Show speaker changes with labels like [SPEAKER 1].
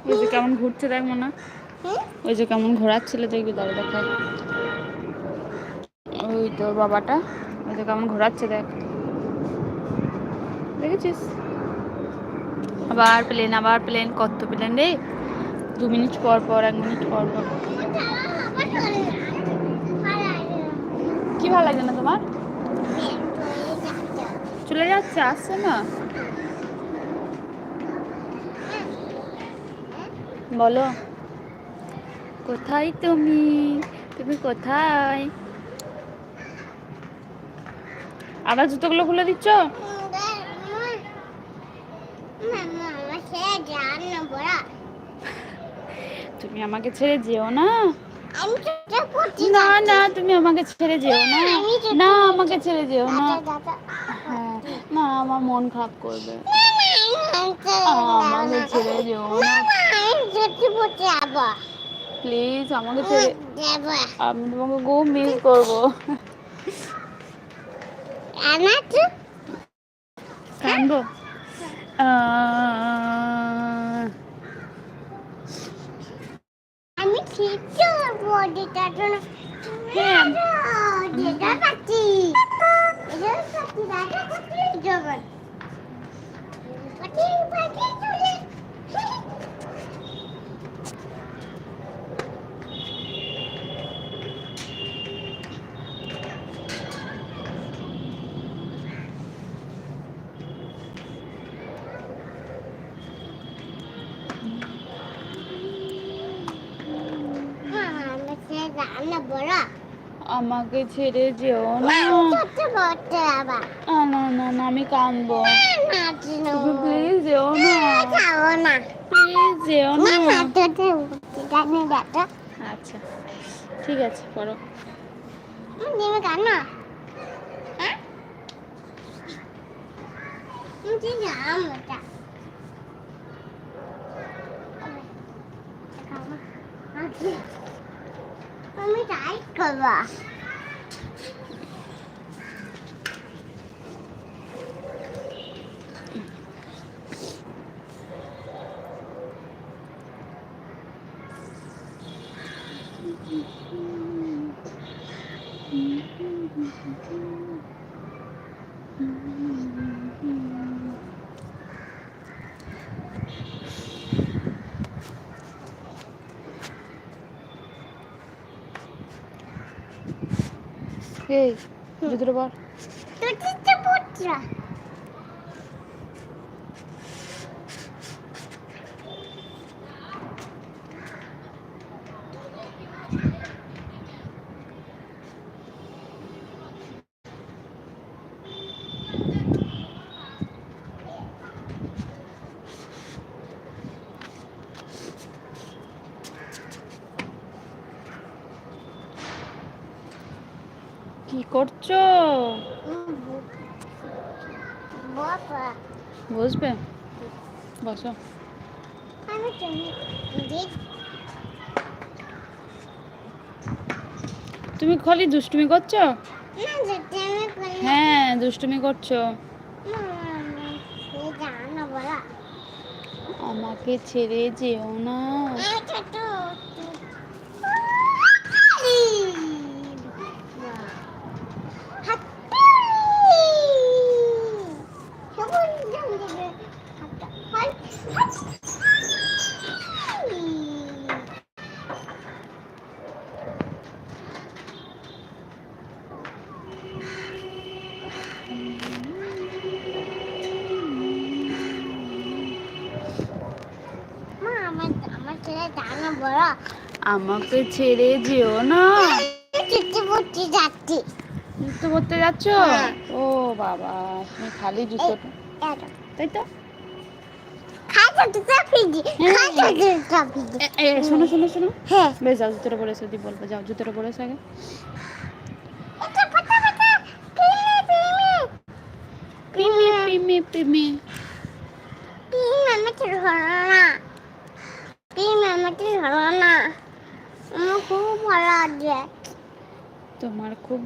[SPEAKER 1] ওই যে কেমন ঘুরছে দেখ মনে, ওই যে কেমন ঘোরাচ্ছিল দেখবি, দাঁড়িয়ে দেখায়। ওই তোর বাবাটা ওই যে কেমন ঘোরাচ্ছে দেখ, দেখেছিস? আবার প্লেন, আবার প্লেন, কত প্লেন রে, 2 মিনিট পর পর, 1 মিনিট পর পর। কি ভালো লাগে না তোমার? চলে যাচ্ছে, আসছে না? বলো কোথায় তুমি, তুমি কোথায়? আবার জুতোগুলো খুলে দিচ্ছ? তুমি আমাকে ছেড়ে যেও না। না না, তুমি আমাকে ছেড়ে যেও না, না আমাকে ছেড়ে যেও না। হ্যাঁ, না আমার মন খারাপ করবে, আমাকে ছেড়ে যেও না প্লিজ, আমাকে ছেড়ে, আমি তোমাকে খুব মিস করবো। কানবো?
[SPEAKER 2] আমি ঠিক বডিটা জন্য যেটা পাচ্ছি এটা পাচ্ছি দাদা করতে জগৎ পাচ্ছি পাচ্ছি চলে
[SPEAKER 1] আমাকে ছেড়ে যেও না। না না না, আমি কানবো, তুমি প্লিজ যেও না, প্লিজ যেও না। আচ্ছা ঠিক আছে, করো।
[SPEAKER 2] আমি তাই করবো।
[SPEAKER 1] এই জুতোটা পর। কি করছো? বসবে? বসো। তুমি খালি দুষ্টুমি করছো? হ্যাঁ দুষ্টুমি করছো। আমাকে ছেড়ে যেও না। আমাকে ছেড়ে যেও না। জুতো পরতে যাচ্ছ? ও বাবা, তুমি খালি জুতো, তাই তো? শোনো শোনো শোনো, বেশ যাও জুতোটা পরে এসো, দিয়ে বলবো, যাও জুতোটা পরে এসো আগে।
[SPEAKER 2] খুব ভালো লাগে।
[SPEAKER 1] তোমার খুব